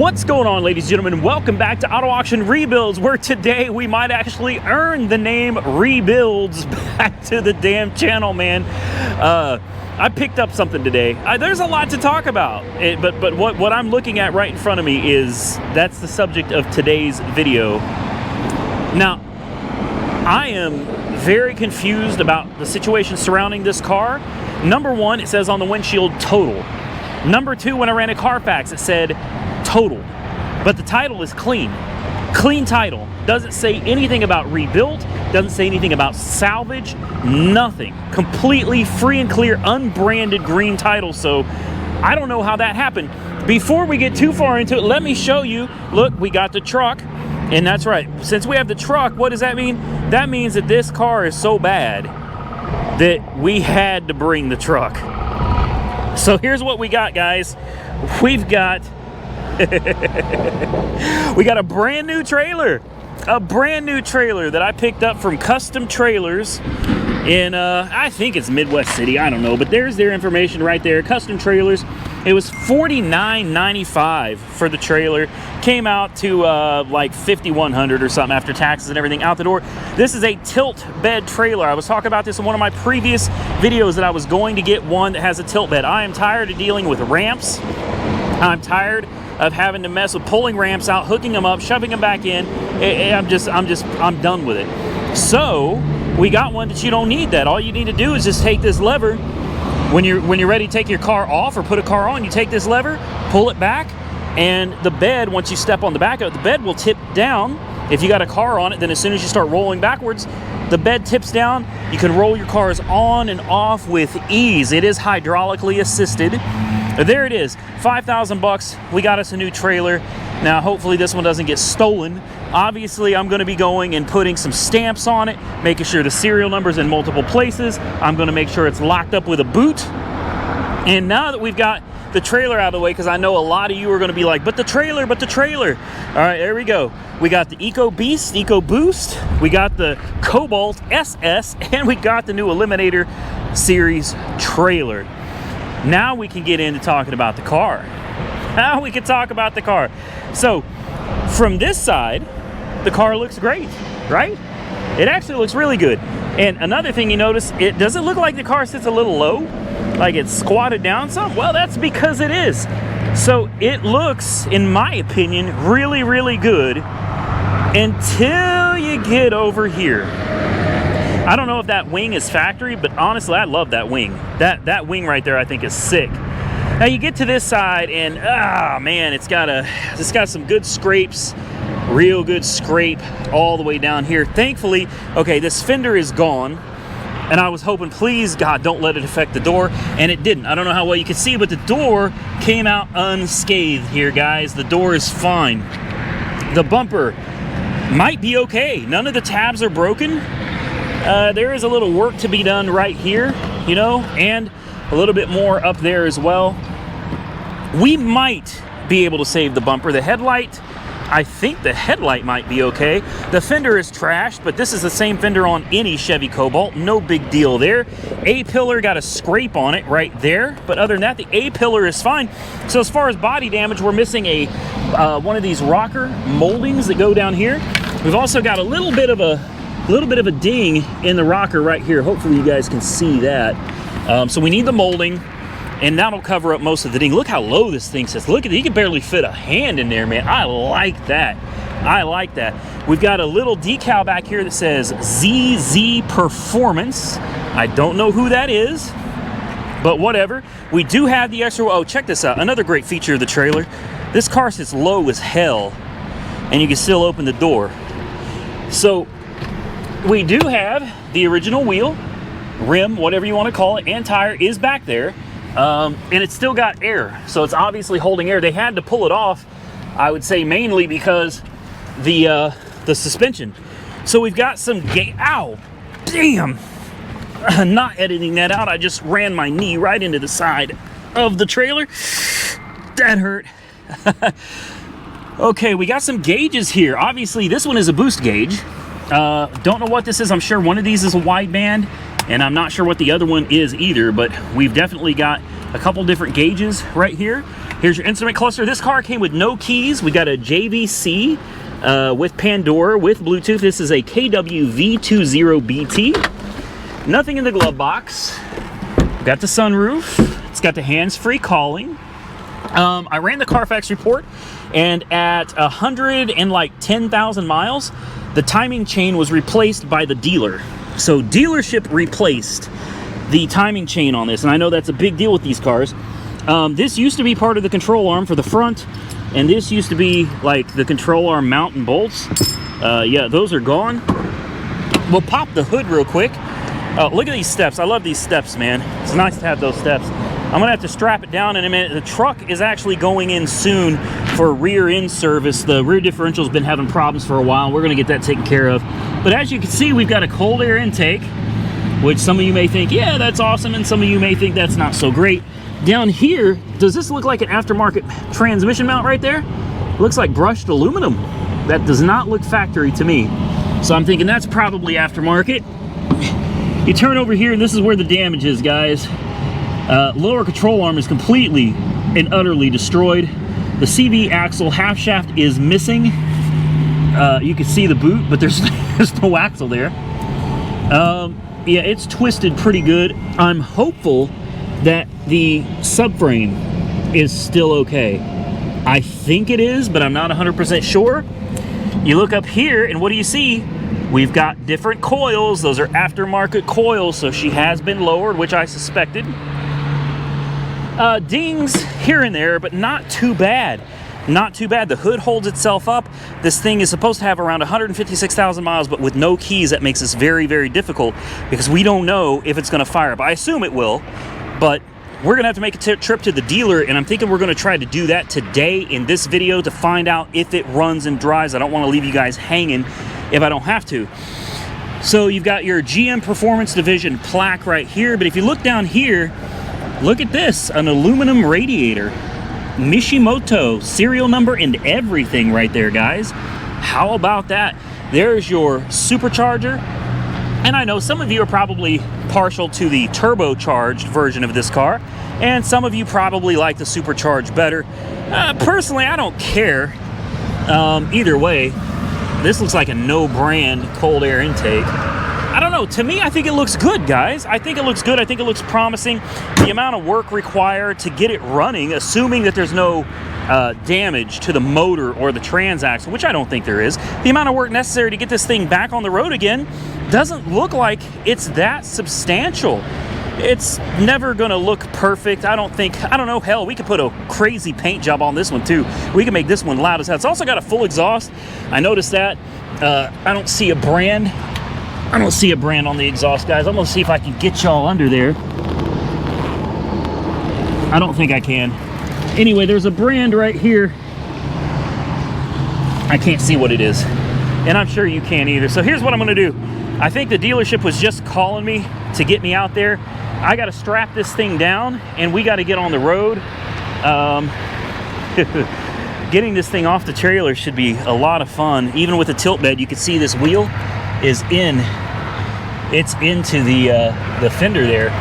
What's going on, ladies and gentlemen? Welcome back to Auto Auction Rebuilds, where today we might actually earn the name Rebuilds back to the damn channel, man. I picked up something today. There's a lot to talk about, but what I'm looking at right in front of me that's the subject of today's video. Now, I am very confused about the situation surrounding this car. Number one, it says on the windshield total. Number two, when I ran a Carfax, it said total, but the title is clean title. Doesn't say anything about rebuilt, doesn't say anything about salvage, nothing. Completely free and clear, unbranded green title. So I don't know how that happened. Before we get too far into it, let me show you. Look, we got the truck, and that's right, since we have the truck, what does that mean? That means that this car is so bad that we had to bring the truck. So here's what we got, guys. We've got we got a brand new trailer that I picked up from Custom Trailers in I think it's Midwest City, I don't know, but there's their information right there. Custom Trailers. It was $49.95 for the trailer. Came out to like $5,100 or something after taxes and everything out the door. This is a tilt bed trailer. I was talking about this in one of my previous videos that I was going to get one that has a tilt bed. I am tired of dealing with ramps. I'm tired of having to mess with pulling ramps out, hooking them up, shoving them back in. I'm done with it. So we got one that you don't need that. All you need to do is just take this lever. When you're ready to take your car off or put a car on, you take this lever, pull it back, and the bed, once you step on the back of it, the bed will tip down. If you got a car on it, then as soon as you start rolling backwards, the bed tips down. You can roll your cars on and off with ease. It is hydraulically assisted. There it is, 5,000 bucks. We got us a new trailer. Now, hopefully this one doesn't get stolen. Obviously, I'm going to be going and putting some stamps on it, making sure the serial number's in multiple places. I'm going to make sure it's locked up with a boot. And now that we've got the trailer out of the way, because I know a lot of you are going to be like, but the trailer. All right, there we go. We got the Eco Boost, we got the Cobalt SS, and we got the new Eliminator Series trailer. Now we can get into talking about the car. Now we can talk about the car. So from this side, the car looks great, right? It actually looks really good. And another thing you notice, does it look like the car sits a little low? Like it's squatted down some? Well, that's because it is. So it looks, in my opinion, really, really good until you get over here. I don't know if that wing is factory, but honestly, I love that wing. That wing right there, I think, is sick. Now you get to this side, and man, it's got some good scrapes, real good scrape all the way down here. Thankfully, okay, this fender is gone, and I was hoping, please God, don't let it affect the door, and it didn't. I don't know how well you can see, but the door came out unscathed here, guys. The door is fine. The bumper might be okay. None of the tabs are broken. There is a little work to be done right here, you know, and a little bit more up there as well. We might be able to save the bumper. The headlight, I think the headlight might be okay. The fender is trashed, but this is the same fender on any Chevy Cobalt. No big deal there. A-pillar got a scrape on it right there, but other than that, the A-pillar is fine. So as far as body damage, we're missing one of these rocker moldings that go down here. We've also got a little bit of a ding in the rocker right here. Hopefully you guys can see that. So we need the molding, and that'll cover up most of the ding. Look how low this thing sits. Look at it. You can barely fit a hand in there, man. I like that. I like that. We've got a little decal back here that says ZZ Performance. I don't know who that is, but whatever. We do have the extra, oh, check this out. Another great feature of the trailer. This car sits low as hell, and you can still open the door. So we do have the original wheel, rim, whatever you want to call it, and tire is back there, and it's still got air, so it's obviously holding air. They had to pull it off, I would say, mainly because the suspension. So we've got some ow, damn, not editing that out. I just ran my knee right into the side of the trailer. That hurt. Okay, we got some gauges here. Obviously, this one is a boost gauge. Don't know what this is. I'm sure one of these is a wideband, and I'm not sure what the other one is either, but we've definitely got a couple different gauges right here. Here's your instrument cluster. This car came with no keys. We got a JVC with Pandora, with Bluetooth. This is a KW-V20BT. Nothing in the glove box. Got the sunroof. It's got the hands-free calling. I ran the Carfax report, and at 110,000 miles, the timing chain was replaced by the dealer. So dealership replaced the timing chain on this, and I know that's a big deal with these cars. This used to be part of the control arm for the front, and this used to be like the control arm mount and bolts. Yeah, those are gone. We'll pop the hood real quick. Look at these steps. I love these steps, man. It's nice to have those steps. I'm gonna have to strap it down in a minute. The truck is actually going in soon for rear end service. The rear differential's been having problems for a while. We're gonna get that taken care of. But as you can see, we've got a cold air intake, which some of you may think, yeah, that's awesome, and some of you may think that's not so great. Down here, does this look like an aftermarket transmission mount right there? Looks like brushed aluminum. That does not look factory to me. So I'm thinking that's probably aftermarket. You turn over here, and this is where the damage is, guys. Lower control arm is completely and utterly destroyed. The CV axle half shaft is missing. You can see the boot, but there's no axle there. Yeah, it's twisted pretty good. I'm hopeful that the subframe is still okay. I think it is, but I'm not 100% sure. You look up here, and what do you see? We've got different coils. Those are aftermarket coils, so she has been lowered, which I suspected. Dings here and there, but not too bad. Not too bad. The hood holds itself up. This thing is supposed to have around 156,000 miles, but with no keys, that makes this very, very difficult because we don't know if it's going to fire up. I assume it will, but we're going to have to make a trip to the dealer, and I'm thinking we're going to try to do that today in this video to find out if it runs and drives. I don't want to leave you guys hanging if I don't have to. So you've got your GM Performance Division plaque right here, but if you look down here, look at this, an aluminum radiator. Mishimoto, serial number and everything right there, guys. How about that? There's your supercharger. And I know some of you are probably partial to the turbocharged version of this car, and some of you probably like the supercharged better. Personally, I don't care. Either way, this looks like a no-brand cold air intake. I don't know, to me, I think it looks good, guys. I think it looks good. I think it looks promising. The amount of work required to get it running, assuming that there's no damage to the motor or the transaxle, which I don't think there is, the amount of work necessary to get this thing back on the road again doesn't look like it's that substantial. It's never gonna look perfect. I don't know, hell, we could put a crazy paint job on this one too. We can make this one loud as hell. It's also got a full exhaust. I noticed that. I don't see a brand. I don't see a brand on the exhaust, guys. I'm gonna see if I can get y'all under there. I don't think I can. Anyway, there's a brand right here. I can't see what it is, and I'm sure you can't either. So here's what I'm gonna do. I think the dealership was just calling me to get me out there. I gotta strap this thing down, and we gotta get on the road. Getting this thing off the trailer should be a lot of fun. Even with the tilt bed, you can see this wheel is it's into the fender there.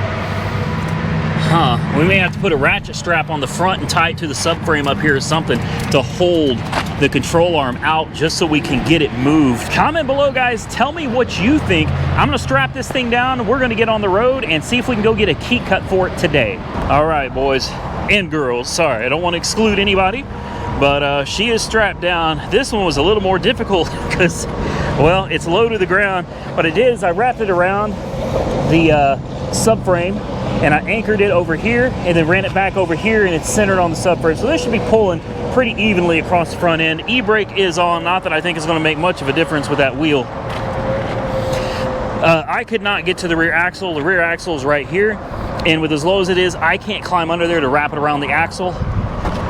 We may have to put a ratchet strap on the front and tie it to the subframe up here or something to hold the control arm out just so we can get it moved. Comment below, guys. Tell me what you think. I'm gonna strap this thing down. We're gonna get on the road and see if we can go get a key cut for it today. All right, boys and girls. Sorry, I don't want to exclude anybody, but she is strapped down. This one was a little more difficult because, well, it's low to the ground. What I did is I wrapped it around the subframe, and I anchored it over here and then ran it back over here, and it's centered on the subframe. So this should be pulling pretty evenly across the front end. E-brake is on, not that I think it's going to make much of a difference with that wheel. I could not get to the rear axle. The rear axle is right here, and with as low as it is, I can't climb under there to wrap it around the axle.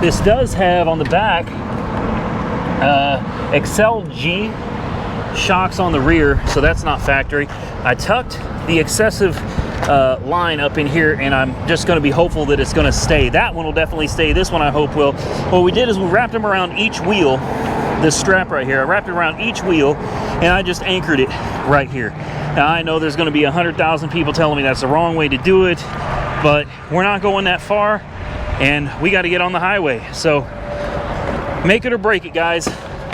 This does have on the back Excel G shocks on the rear, so that's not factory. I tucked the excessive line up in here, and I'm just going to be hopeful that it's going to stay. That one will definitely stay. This one I hope will. What we did is we wrapped them around each wheel. This strap right here, I wrapped it around each wheel, and I just anchored it right here. Now I know there's going to be 100,000 people telling me that's the wrong way to do it, but we're not going that far. and we got to get on the highway. So make it or break it, guys.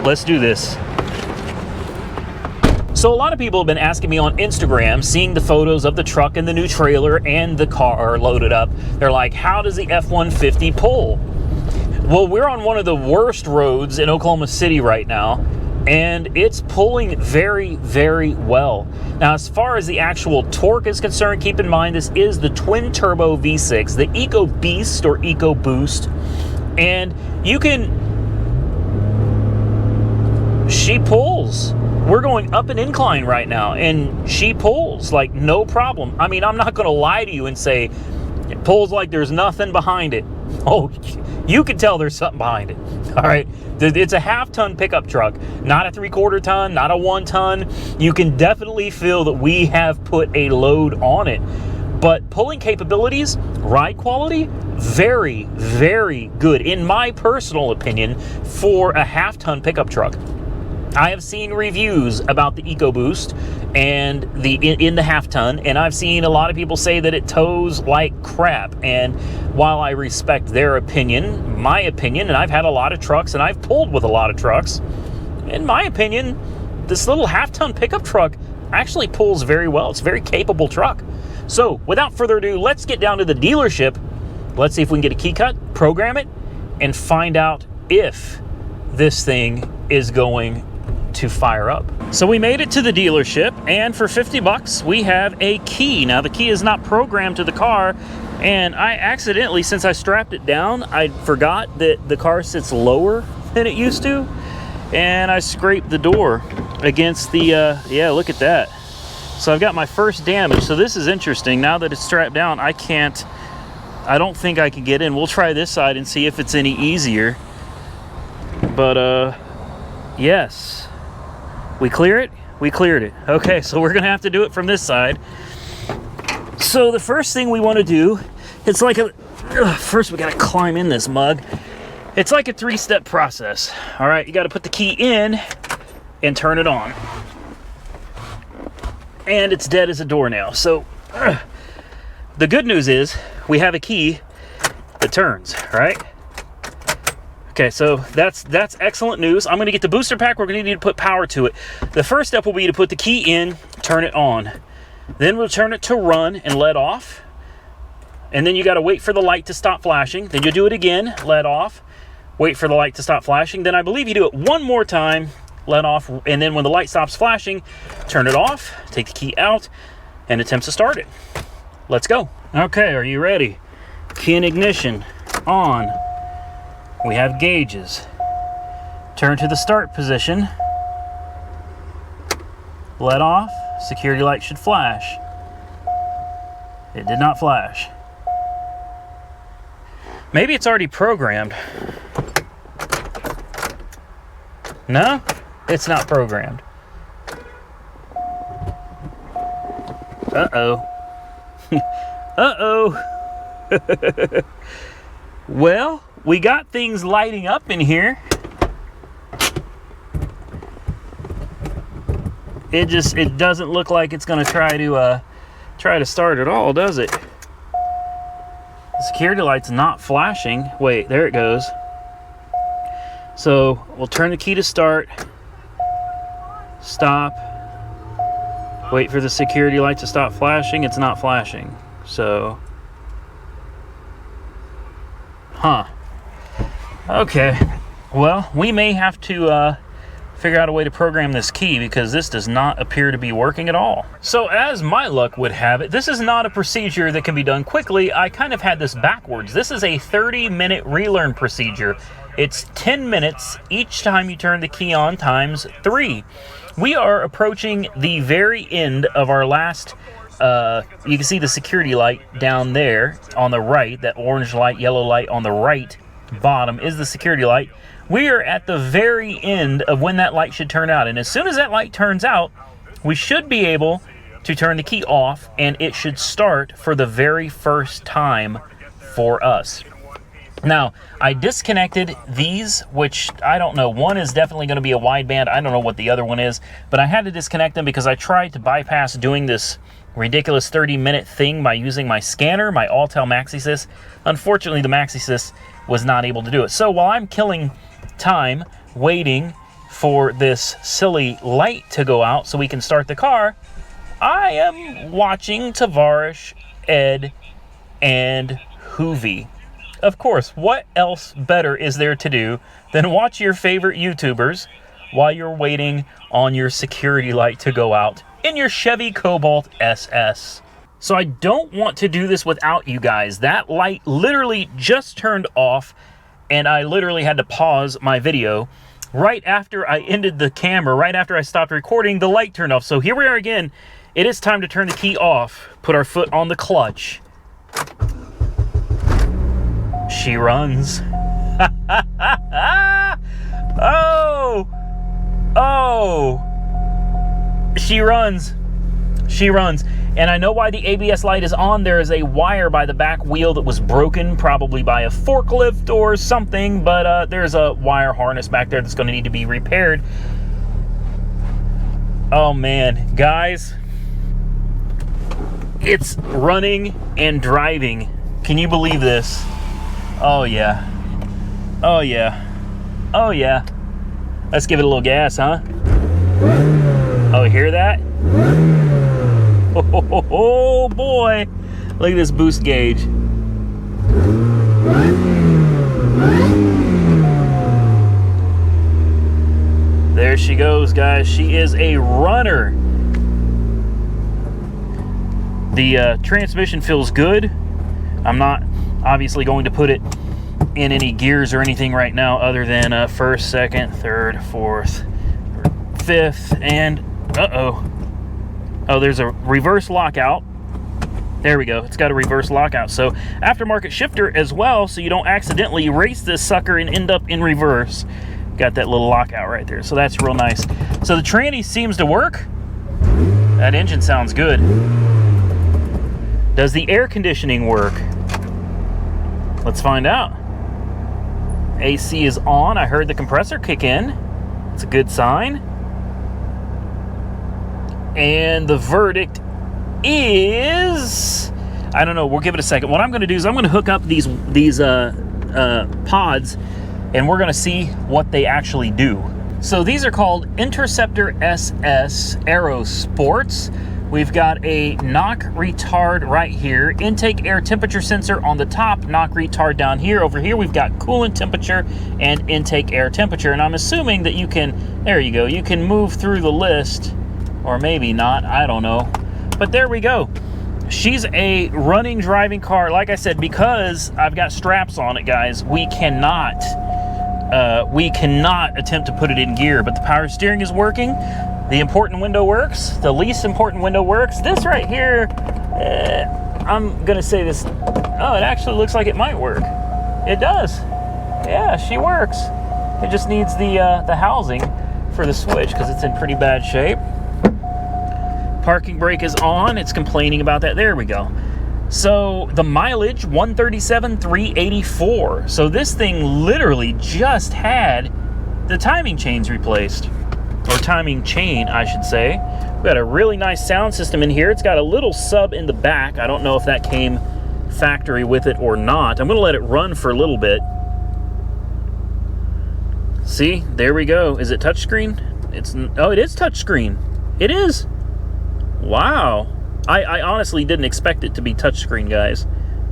Let's do this. So a lot of people have been asking me on Instagram, seeing the photos of the truck and the new trailer and the car loaded up. They're like, how does the F-150 pull? Well, we're on one of the worst roads in Oklahoma City right now, and it's pulling very, very well. Now, as far as the actual torque is concerned, keep in mind this is the twin turbo V6, the Eco Beast or Eco Boost, and she pulls. We're going up an incline right now, and she pulls like no problem. I mean, I'm not going to lie to you and say it pulls like there's nothing behind it. Oh, you can tell there's something behind it. All right, it's a half-ton pickup truck, not a 3/4 ton, not a 1 ton. You can definitely feel that we have put a load on it. But pulling capabilities, ride quality, very, very good, in my personal opinion, for a half-ton pickup truck. I have seen reviews about the EcoBoost and in the half ton, and I've seen a lot of people say that it tows like crap. And while I respect their opinion, my opinion, and I've had a lot of trucks and I've pulled with a lot of trucks, in my opinion, this little half ton pickup truck actually pulls very well. It's a very capable truck. So without further ado, let's get down to the dealership. Let's see if we can get a key cut, program it, and find out if this thing is going to fire up. So we made it to the dealership, and for 50 bucks we have a key. Now the key is not programmed to the car, and I accidentally, since I strapped it down, I forgot that the car sits lower than it used to, and I scraped the door against the yeah, look at that. So I've got my first damage. So this is interesting. Now that it's strapped down, I don't think I can get in. We'll try this side and see if it's any easier. But yes, we clear it? We cleared it. Okay, so we're gonna have to do it from this side. So the first thing we want to do, it's like first we gotta climb in this mug. It's like a 3-step process. All right, you gotta put the key in and turn it on. And it's dead as a doornail. So the good news is we have a key that turns, right? Okay, so that's excellent news. I'm going to get the booster pack. We're going to need to put power to it. The first step will be to put the key in, turn it on. Then we'll turn it to run and let off. And then you got to wait for the light to stop flashing. Then you'll do it again, let off, wait for the light to stop flashing. Then I believe you do it one more time, let off, and then when the light stops flashing, turn it off, take the key out, and attempt to start it. Let's go. Okay, are you ready? Key in ignition, on. We have gauges. Turn to the start position. Let off. Security light should flash. It did not flash. Maybe it's already programmed. No, it's not programmed. Uh-oh. Uh-oh. Well, we got things lighting up in here. It doesn't look like it's gonna try to start at all, does it? The security light's not flashing. Wait, there it goes. So we'll turn the key to start. Stop. Wait for the security light to stop flashing. It's not flashing. So, okay, well, we may have to figure out a way to program this key, because this does not appear to be working at all. So as my luck would have it, this is not a procedure that can be done quickly. I kind of had this backwards. This is a 30-minute relearn procedure. It's 10 minutes each time you turn the key on times 3. We are approaching the very end of our last you can see the security light down there on the right. That orange light, yellow light on the right bottom is the security light. We are at the very end of when that light should turn out, and as soon as that light turns out, we should be able to turn the key off, and it should start for the very first time for us. Now, I disconnected these, which I don't know. One is definitely going to be a wideband. I don't know what the other one is, but I had to disconnect them because I tried to bypass doing this ridiculous 30-minute thing by using my scanner, my Autel MaxiSys. Unfortunately, the MaxiSys was not able to do it. So while I'm killing time waiting for this silly light to go out so we can start the car, I am watching Tavarish, Ed, and Hoovy. Of course, what else better is there to do than watch your favorite YouTubers while you're waiting on your security light to go out in your Chevy Cobalt SS. So I don't want to do this without you guys. That light literally just turned off, and I literally had to pause my video. Right after I ended the camera, right after I stopped recording, the light turned off. So here we are again. It is time to turn the key off, put our foot on the clutch. She runs. Oh! Oh! She runs. She runs. And I know why the ABS light is on. There is a wire by the back wheel that was broken, probably by a forklift or something, but there's a wire harness back there that's going to need to be repaired. Oh man, guys, it's running and driving. Can you believe this? Oh yeah. Oh yeah. Oh yeah. Let's give it a little gas, huh? Oh, hear that? Oh boy, look at this boost gauge. There she goes, guys. She is a runner. The transmission feels good. I'm not obviously going to put it in any gears or anything right now other than first, second, third, fourth, fifth, and oh, there's a reverse lockout. There we go. It's got a reverse lockout. So aftermarket shifter as well, so you don't accidentally race this sucker and end up in reverse. Got that little lockout right there. So that's real nice. So the tranny seems to work. That engine sounds good. Does the air conditioning work? Let's find out. AC is on. I heard the compressor kick in. It's a good sign. And the verdict is, I don't know, we'll give it a second. What I'm going to do is I'm going to hook up these pods, and we're going to see what they actually do. So these are called Interceptor SS Aero Sports. We've got a knock retard right here, intake air temperature sensor on the top, knock retard down here. Over here we've got coolant temperature and intake air temperature. And I'm assuming that you can, there you go, you can move through the list, or maybe not, I don't know. But there we go. She's a running, driving car. Like I said, because I've got straps on it, guys, we cannot attempt to put it in gear. But the power steering is working. The important window works. The least important window works. This right here, I'm gonna say this. Oh, it actually looks like it might work. It does. Yeah, she works. It just needs the housing for the switch because it's in pretty bad shape. Parking brake is on. It's complaining about that. There we go. So the mileage, 137,384. So this thing literally just had the timing chains replaced. Or timing chain, I should say. We've got a really nice sound system in here. It's got a little sub in the back. I don't know if that came factory with it or not. I'm going to let it run for a little bit. See, there we go. Is it touchscreen? Oh, it is touchscreen. It is. Wow. I honestly didn't expect it to be touchscreen, guys.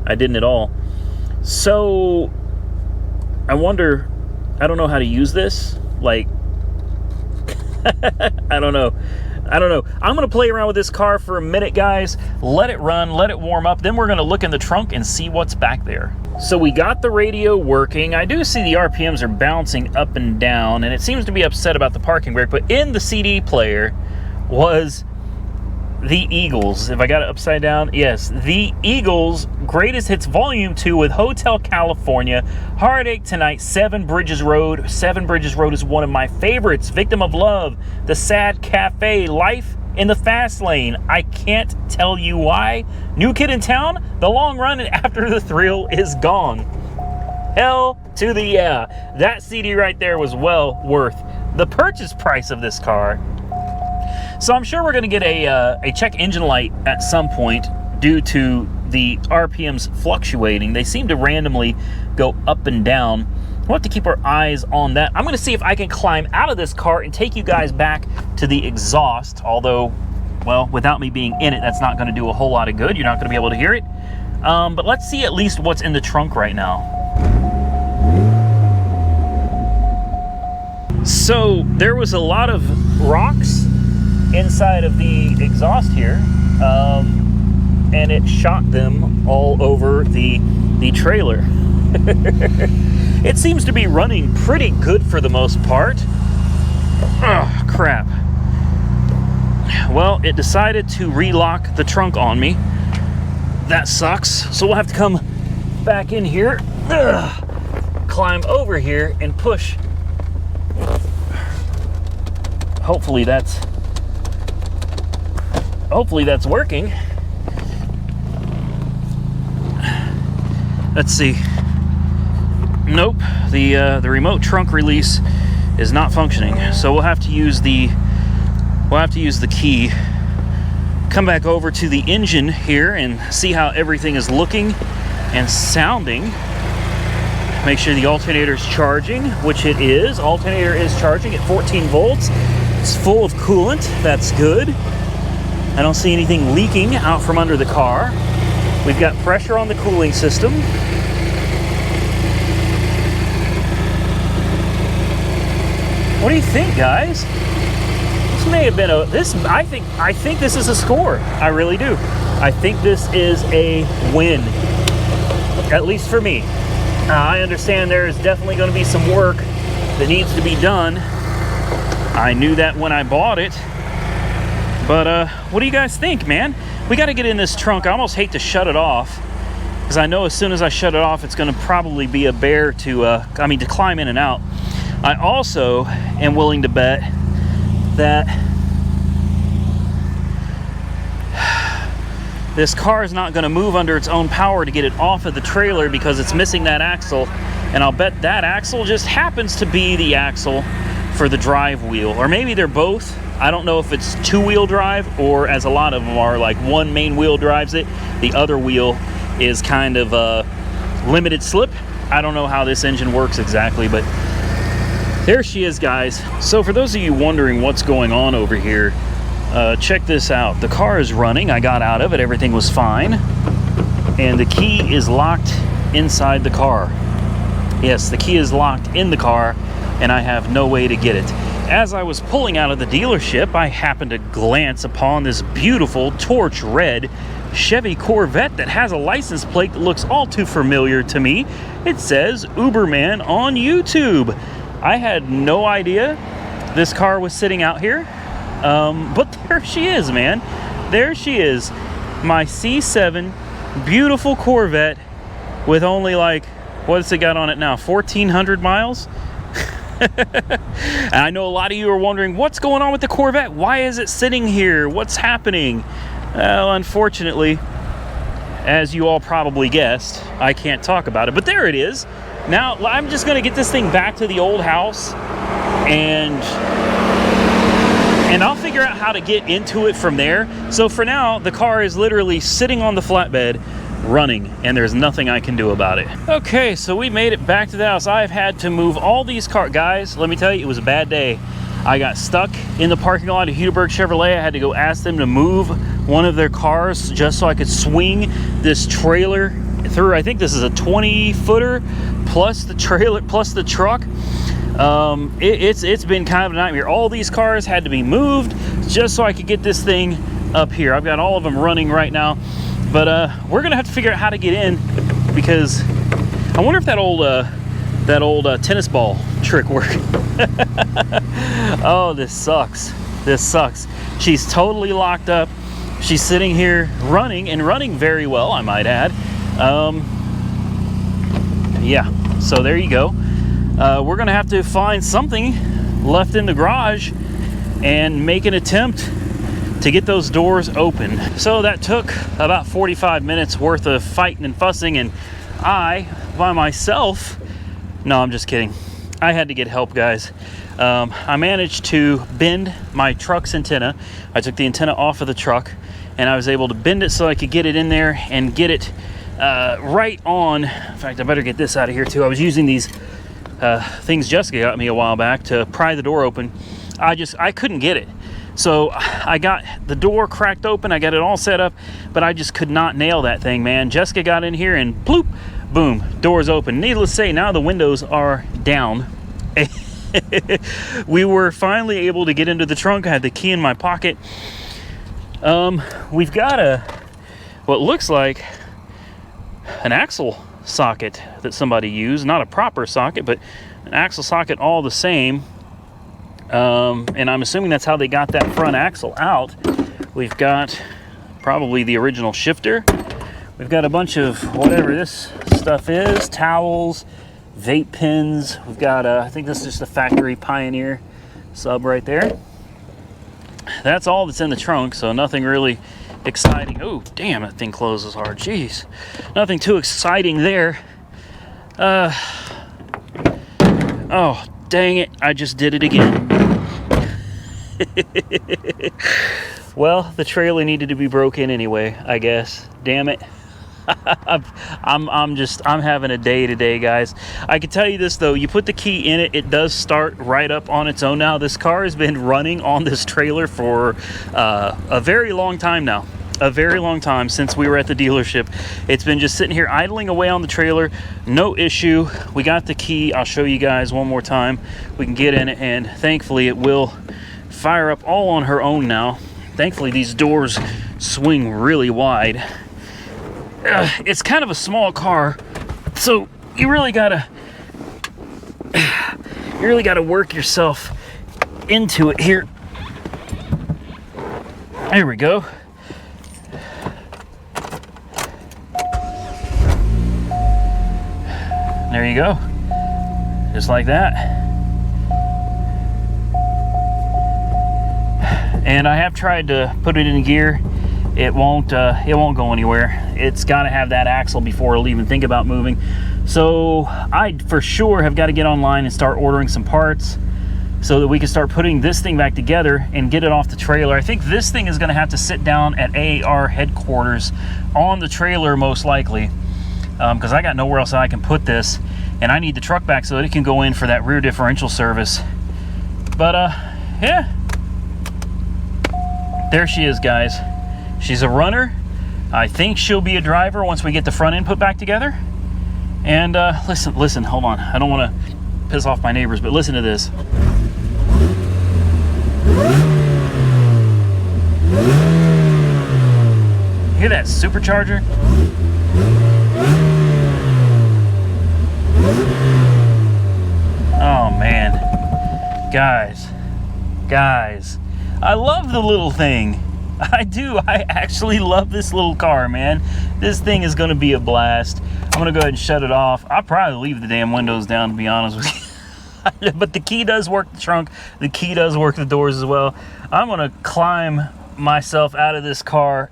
I didn't at all. So, I wonder, I don't know how to use this. Like, I don't know. I'm going to play around with this car for a minute, guys. Let it run, let it warm up. Then we're going to look in the trunk and see what's back there. So we got the radio working. I do see the RPMs are bouncing up and down, and it seems to be upset about the parking brake. But in the CD player was the Eagles. If I got it upside down, yes, the Eagles Greatest Hits Volume 2 with Hotel California, Heartache Tonight, Seven Bridges Road. Seven Bridges Road is one of my favorites. Victim of Love, The Sad Cafe, Life in the Fast Lane. I can't tell you why. New Kid in Town, The Long Run, and After the Thrill is Gone. Hell to the yeah. That CD right there was well worth the purchase price of this car. So I'm sure we're going to get a check engine light at some point due to the RPMs fluctuating. They seem to randomly go up and down. We'll have to keep our eyes on that. I'm going to see if I can climb out of this car and take you guys back to the exhaust, although, well, without me being in it, that's not going to do a whole lot of good. You're not going to be able to hear it. But let's see at least what's in the trunk right now. So there was a lot of rocks inside of the exhaust here, and it shot them all over the trailer. It seems to be running pretty good for the most part. Oh, crap. Well, it decided to relock the trunk on me. That sucks. So we'll have to come back in here, climb over here, and push. Hopefully that's working. Let's see. Nope, the remote trunk release is not functioning. So we'll have to use the key. Come back over to the engine here and see how everything is looking and sounding. Make sure the alternator is charging, which it is. Alternator is charging at 14 volts. It's full of coolant. That's good. I don't see anything leaking out from under the car. We've got pressure on the cooling system. What do you think, guys? This may have been I think this is a score. I really do. I think this is a win, at least for me. I understand there is definitely going to be some work that needs to be done. I knew that when I bought it. But what do you guys think, man? We got to get in this trunk. I almost hate to shut it off, because I know as soon as I shut it off, it's going to probably be a bear to climb in and out. I also am willing to bet that this car is not going to move under its own power to get it off of the trailer because it's missing that axle. And I'll bet that axle just happens to be the axle for the drive wheel. Or maybe they're both. I don't know if it's two-wheel drive, or as a lot of them are, like one main wheel drives it, the other wheel is kind of limited slip. I don't know how this engine works exactly, but there she is, guys. So for those of you wondering what's going on over here, check this out. The car is running. I got out of it. Everything was fine. And the key is locked inside the car. Yes, the key is locked in the car, and I have no way to get it. As I was pulling out of the dealership, I happened to glance upon this beautiful torch red Chevy Corvette that has a license plate that looks all too familiar to me. It says Uberman on YouTube. I had no idea this car was sitting out here, but there she is, man. There she is, my C7 beautiful Corvette with only, like, what's it got on it now, 1,400 miles? And I know a lot of you are wondering, what's going on with the Corvette? Why is it sitting here? What's happening? Well, unfortunately, as you all probably guessed, I can't talk about it, but there it is. Now, I'm just going to get this thing back to the old house, and I'll figure out how to get into it from there. So for now, the car is literally sitting on the flatbed, running, and there's nothing I can do about it. Okay, so we made it back to the house. I've had to move all these cars. Guys, let me tell you, it was a bad day. I got stuck in the parking lot of Hudeberg Chevrolet. I had to go ask them to move one of their cars just so I could swing this trailer through. I think this is a 20-footer plus the trailer plus the truck. It's been kind of a nightmare. All these cars had to be moved just so I could get this thing up here. I've got all of them running right now, but we're gonna have to figure out how to get in, because I wonder if that old tennis ball trick worked. Oh, this sucks. This sucks. She's totally locked up. She's sitting here running, and running very well, I might add. Yeah, so there you go. We're gonna have to find something left in the garage and make an attempt to get those doors open. So that took about 45 minutes worth of fighting and fussing, and I, by myself, no, I'm just kidding. I had to get help, guys. I managed to bend my truck's antenna. I took the antenna off of the truck, and I was able to bend it so I could get it in there and get it right on. In fact, I better get this out of here too. I was using these things Jessica got me a while back to pry the door open. I couldn't get it. So I got the door cracked open, I got it all set up, but I just could not nail that thing, man. Jessica got in here and bloop, boom, door's open. Needless to say, now the windows are down. We were finally able to get into the trunk. I had the key in my pocket. We've got what looks like an axle socket that somebody used. Not a proper socket, but an axle socket all the same. And I'm assuming that's how they got that front axle out. We've got probably the original shifter. We've got a bunch of whatever this stuff is, towels, vape pens. We've got I think this is just a factory Pioneer sub right there. That's all that's in the trunk, so nothing really exciting. Oh, damn, that thing closes hard. Jeez. Nothing too exciting there. Oh, dang it, I just did it again. Well, the trailer needed to be broken anyway, I guess. Damn it. I'm having a day today, guys. I can tell you this though, you put the key in it, it does start right up on its own now. This car has been running on this trailer for a very long time now. A very long time since we were at the dealership. It's been just sitting here idling away on the trailer, no issue. We got the key. I'll show you guys one more time. We can get in it, and thankfully it will fire up all on her own now. Thankfully these doors swing really wide. It's kind of a small car, so you really gotta work yourself into it here. There we go. There you go, just like that. And I have tried to put it in gear. It won't go anywhere. It's got to have that axle before it'll even think about moving. So I for sure have got to get online and start ordering some parts so that we can start putting this thing back together and get it off the trailer. I think this thing is going to have to sit down at AAR headquarters on the trailer most likely. Because I got nowhere else I can put this, and I need the truck back so that it can go in for that rear differential service. But yeah, there she is, guys. She's a runner. I think she'll be a driver once we get the front end put back together. And listen, hold on, I don't want to piss off my neighbors, but listen to this. Hear that supercharger? Oh man, guys, I love the little thing. I do. I actually love this little car, man. This thing is going to be a blast. I'm going to go ahead and shut it off. I'll probably leave the damn windows down, to be honest with you. But the key does work the trunk. The key does work the doors as well. I'm going to climb myself out of this car,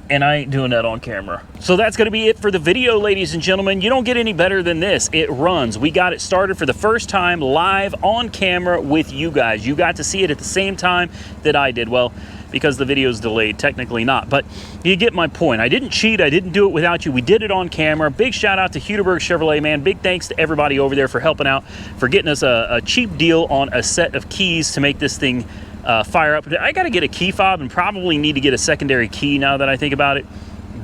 and I ain't doing that on camera. So that's going to be it for the video, ladies and gentlemen. You don't get any better than this. It runs. We got it started for the first time live on camera with you guys. You got to see it at the same time that I did. Well, because the video is delayed, technically not, but you get my point. I didn't cheat. I didn't do it without you. We did it on camera. Big shout out to Huderberg Chevrolet, man. Big thanks to everybody over there for helping out, for getting us a cheap deal on a set of keys to make this thing fire up. I got to get a key fob and probably need to get a secondary key now that I think about it.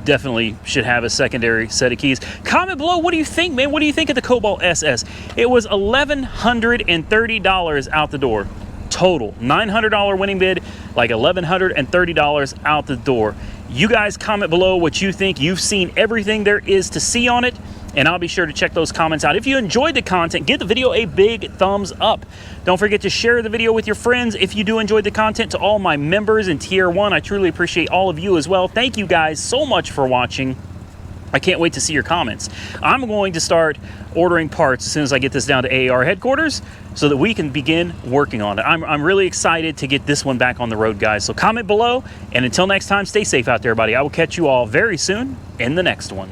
Definitely should have a secondary set of keys. Comment below, what do you think, man? What do you think of the Cobalt SS? It was $1,130 out the door. Total $900 winning bid, like $1,130 out the door. You guys comment below what you think. You've seen everything there is to see on it, and I'll be sure to check those comments out. If you enjoyed the content, give the video a big thumbs up. Don't forget to share the video with your friends if you do enjoy the content. To all my members in Tier 1, I truly appreciate all of you as well. Thank you guys so much for watching. I can't wait to see your comments. I'm going to start ordering parts as soon as I get this down to AAR headquarters so that we can begin working on it. I'm really excited to get this one back on the road, guys. So comment below, and until next time, stay safe out there, everybody. I will catch you all very soon in the next one.